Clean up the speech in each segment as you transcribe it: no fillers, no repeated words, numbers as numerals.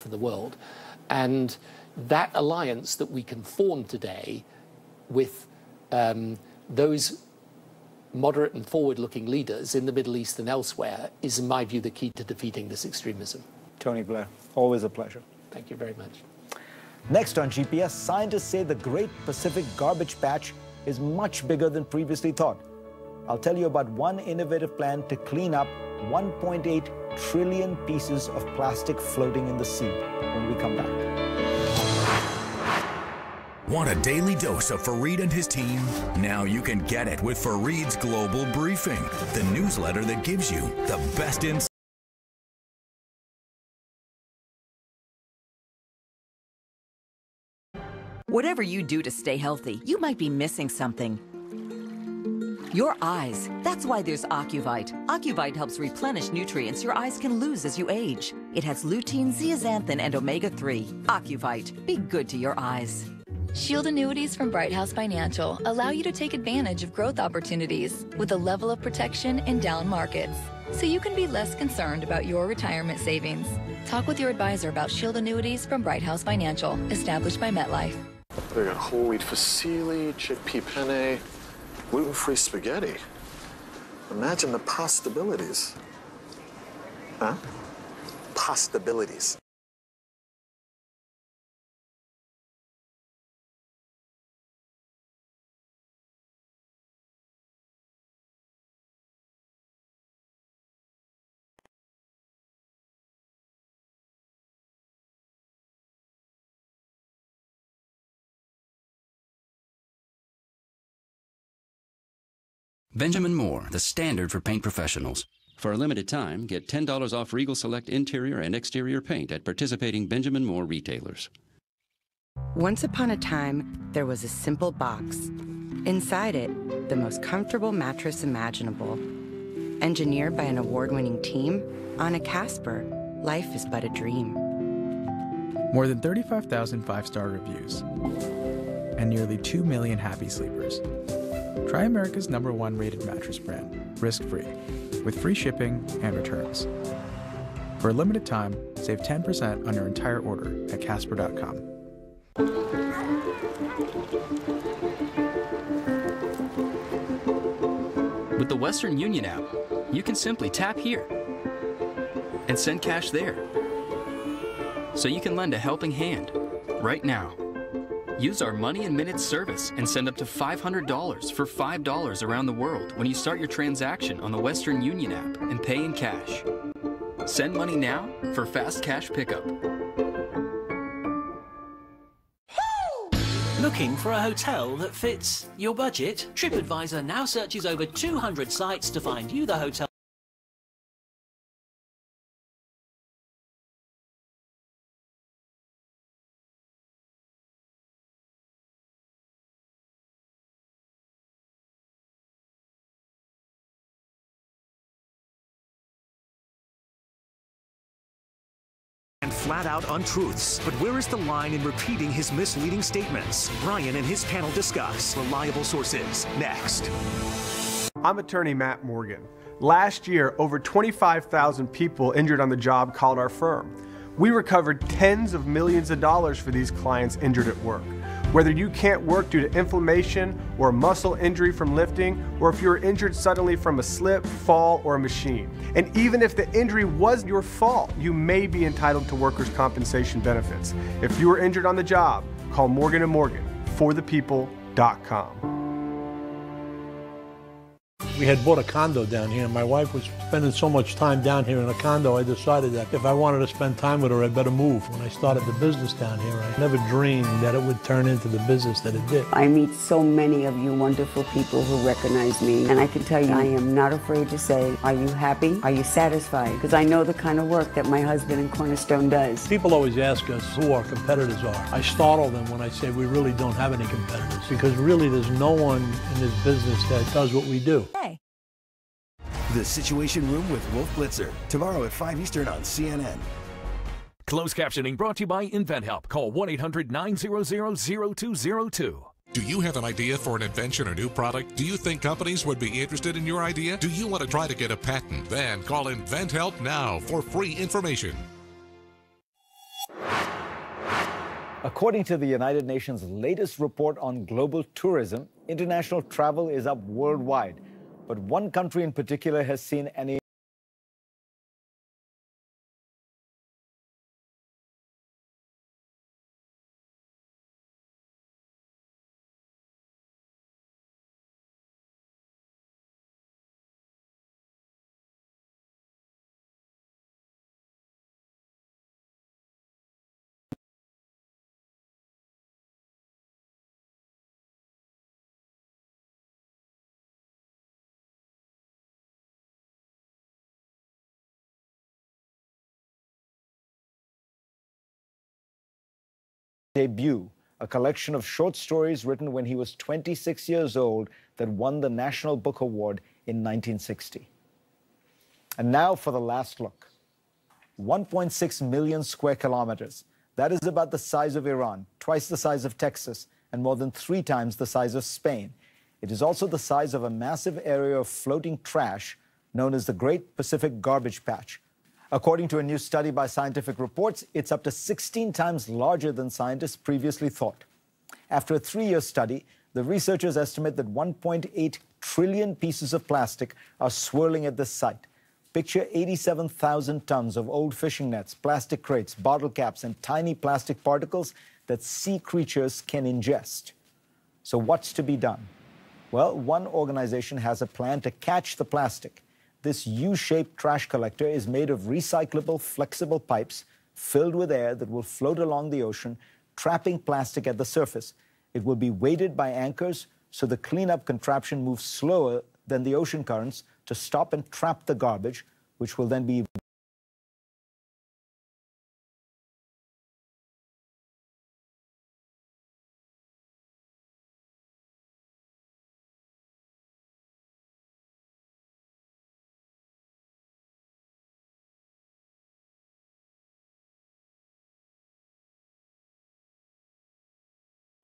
for the world. And that alliance that we can form today with those moderate and forward-looking leaders in the Middle East and elsewhere is, in my view, the key to defeating this extremism. Tony Blair, always a pleasure. Thank you very much. Next on GPS, scientists say the Great Pacific Garbage Patch is much bigger than previously thought. I'll tell you about one innovative plan to clean up 1.8 trillion pieces of plastic floating in the sea when we come back. Want a daily dose of Fareed and his team? Now you can get it with Fareed's Global Briefing, the newsletter that gives you the best insights. Whatever you do to stay healthy, you might be missing something. Your eyes. That's why there's Ocuvite. Ocuvite helps replenish nutrients your eyes can lose as you age. It has lutein, zeaxanthin, and omega-3. Ocuvite. Be good to your eyes. Shield annuities from Bright House Financial allow you to take advantage of growth opportunities with a level of protection in down markets, so you can be less concerned about your retirement savings. Talk with your advisor about Shield annuities from Bright House Financial, established by MetLife. We got whole wheat fusilli, chickpea penne, gluten-free spaghetti. Imagine the possibilities. Huh? Possibilities. Benjamin Moore, the standard for paint professionals. For a limited time, get $10 off Regal Select interior and exterior paint at participating Benjamin Moore retailers. Once upon a time, there was a simple box. Inside it, the most comfortable mattress imaginable. Engineered by an award-winning team, on a Casper, life is but a dream. More than 35,000 five-star reviews and nearly 2 million happy sleepers. Try America's #1 rated mattress brand, risk-free, with free shipping and returns. For a limited time, save 10% on your entire order at Casper.com. With the Western Union app, you can simply tap here and send cash there. So you can lend a helping hand right now. Use our Money in Minutes service and send up to $500 for $5 around the world when you start your transaction on the Western Union app and pay in cash. Send money now for fast cash pickup. Looking for a hotel that fits your budget? TripAdvisor now searches over 200 sites to find you the hotel. And flat-out untruths. But where is the line in repeating his misleading statements? Brian and his panel discuss reliable sources next. I'm attorney Matt Morgan. Last year, over 25,000 people injured on the job called our firm. We recovered tens of millions of dollars for these clients injured at work. Whether you can't work due to inflammation or a muscle injury from lifting, or if you were injured suddenly from a slip, fall, or a machine. And even if the injury was your fault, you may be entitled to workers' compensation benefits. If you were injured on the job, call Morgan & Morgan, forthepeople.com. We had bought a condo down here, and my wife was spending so much time down here in a condo, I decided that if I wanted to spend time with her, I'd better move. When I started the business down here, I never dreamed that it would turn into the business that it did. I meet so many of you wonderful people who recognize me, and I can tell you, I am not afraid to say, are you happy? Are you satisfied? Because I know the kind of work that my husband and Cornerstone does. People always ask us who our competitors are. I startle them when I say we really don't have any competitors, because really there's no one in this business that does what we do. Hey. The Situation Room with Wolf Blitzer, tomorrow at 5 Eastern on CNN. Closed captioning brought to you by InventHelp. Call 1-800-900-0202. Do you have an idea for an invention or new product? Do you think companies would be interested in your idea? Do you want to try to get a patent? Then call InventHelp now for free information. According to the United Nations' latest report on global tourism, international travel is up worldwide. But one country in particular has seen an debut, a collection of short stories written when he was 26 years old that won the National Book Award in 1960. And now for the last look. 1.6 million square kilometers. That is about the size of Iran, twice the size of Texas, and more than 3 times the size of Spain. It is also the size of a massive area of floating trash known as the Great Pacific Garbage Patch. According to a new study by Scientific Reports, it's up to 16 times larger than scientists previously thought. After a 3-year study, the researchers estimate that 1.8 trillion pieces of plastic are swirling at this site. Picture 87,000 tons of old fishing nets, plastic crates, bottle caps, and tiny plastic particles that sea creatures can ingest. So what's to be done? Well, one organization has a plan to catch the plastic. This U-shaped trash collector is made of recyclable, flexible pipes filled with air that will float along the ocean, trapping plastic at the surface. It will be weighted by anchors, so the cleanup contraption moves slower than the ocean currents to stop and trap the garbage, which will then be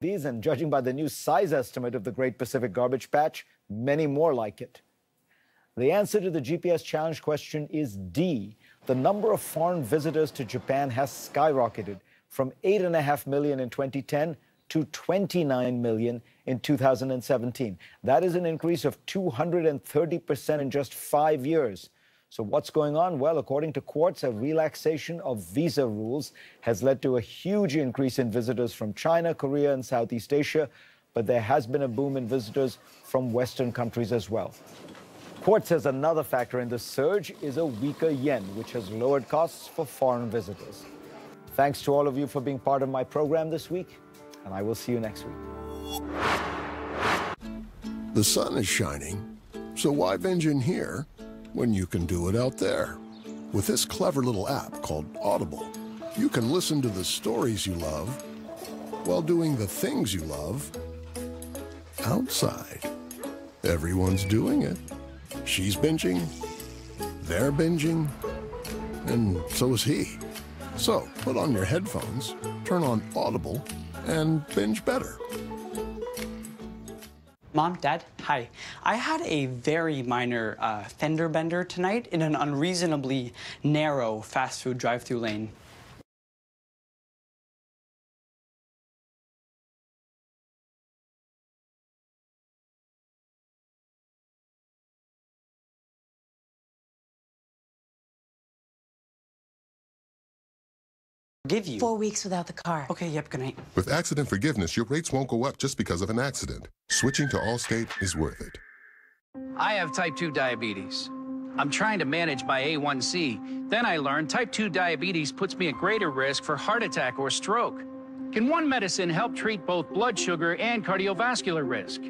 these, and judging by the new size estimate of the Great Pacific Garbage Patch, many more like it. The answer to the GPS challenge question is D. The number of foreign visitors to Japan has skyrocketed from 8.5 million in 2010 to 29 million in 2017. That is an increase of 230% in just 5 years. So what's going on? Well, according to Quartz, a relaxation of visa rules has led to a huge increase in visitors from China, Korea, and Southeast Asia, but there has been a boom in visitors from Western countries as well. Quartz says another factor in the surge is a weaker yen, which has lowered costs for foreign visitors. Thanks to all of you for being part of my program this week, and I will see you next week. The sun is shining, so why binge in here when you can do it out there? With this clever little app called Audible, you can listen to the stories you love while doing the things you love outside. Everyone's doing it. She's binging, they're binging, and so is he. So put on your headphones, turn on Audible, and binge better. Mom, Dad, hi. I had a very minor fender bender tonight in an unreasonably narrow fast food drive-thru lane. Give you 4 weeks without the car. Okay, yep, good night. With accident forgiveness, your rates won't go up just because of an accident. Switching to Allstate is worth it. I have type 2 diabetes. I'm trying to manage my A1C. Then I learned type 2 diabetes puts me at greater risk for heart attack or stroke. Can one medicine help treat both blood sugar and cardiovascular risk?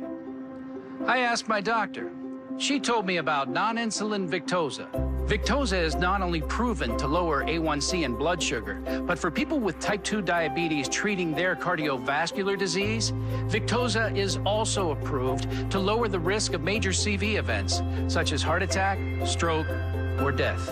I asked my doctor. She told me about non-insulin Victoza. Victoza is not only proven to lower A1C and blood sugar, but for people with type 2 diabetes treating their cardiovascular disease, Victoza is also approved to lower the risk of major CV events, such as heart attack, stroke, or death.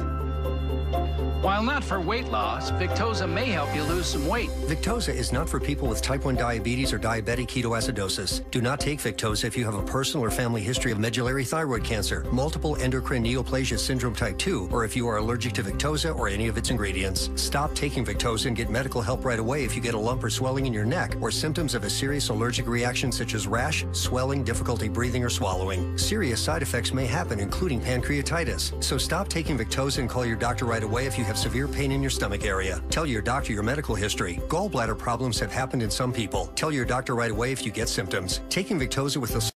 While not for weight loss, Victoza may help you lose some weight. Victoza is not for people with type 1 diabetes or diabetic ketoacidosis. Do not take Victoza if you have a personal or family history of medullary thyroid cancer, multiple endocrine neoplasia syndrome type 2, or if you are allergic to Victoza or any of its ingredients. Stop taking Victoza and get medical help right away if you get a lump or swelling in your neck or symptoms of a serious allergic reaction such as rash, swelling, difficulty breathing, or swallowing. Serious side effects may happen, including pancreatitis. So stop taking Victoza and call your doctor right away if you have severe pain in your stomach area. Tell your doctor your medical history. Gallbladder problems have happened in some people. Tell your doctor right away if you get symptoms. Taking Victoza with the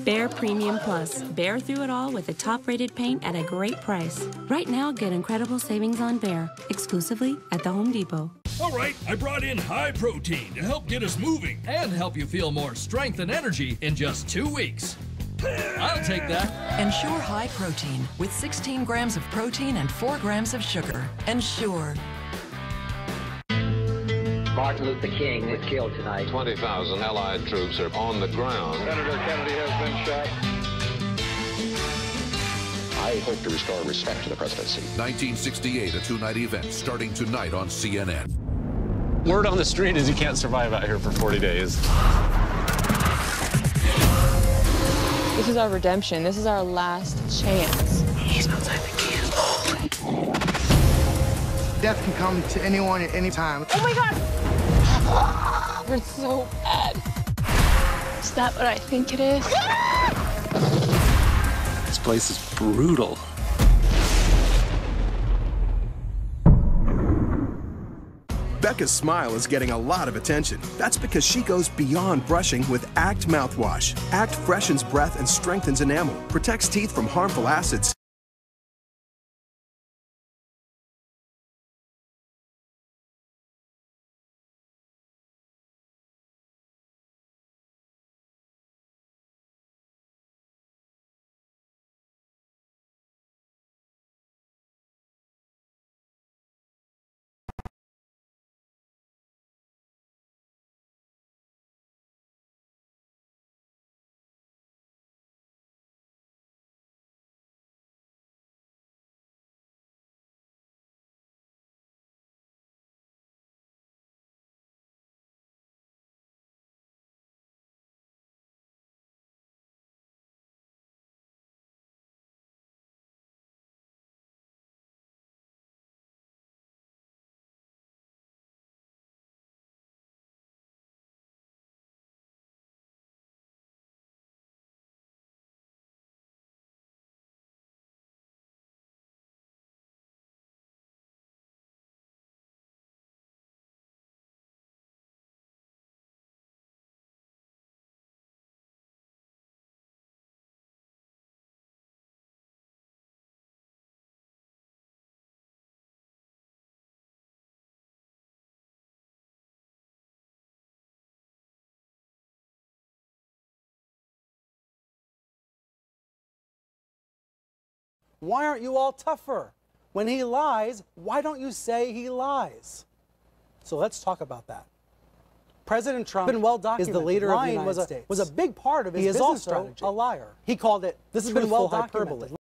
Behr Premium Plus. Behr through it all with a top-rated paint at a great price. Right now, get incredible savings on Behr, exclusively at the Home Depot. All right, I brought in high protein to help get us moving and help you feel more strength and energy in just 2 weeks. I'll take that. Ensure high protein with 16 grams of protein and 4 grams of sugar. Ensure. Martin Luther King was killed tonight. 20,000 Allied troops are on the ground. Senator Kennedy has been shot. I hope to restore respect to the presidency. 1968, a two-night event starting tonight on CNN. Word on the street is you can't survive out here for 40 days. This is our redemption. This is our last chance. He's outside the camp. Death can come to anyone at any time. Oh my God! It's so bad. Is that what I think it is? This place is brutal. Becca's smile is getting a lot of attention. That's because she goes beyond brushing with ACT mouthwash. ACT freshens breath and strengthens enamel, protects teeth from harmful acids. Why aren't you all tougher? When he lies, why don't you say he lies? So let's talk about that. President Trump is the leader of the United States. Was a big part of his business strategy. He is also a liar. He called it, this has been well documented.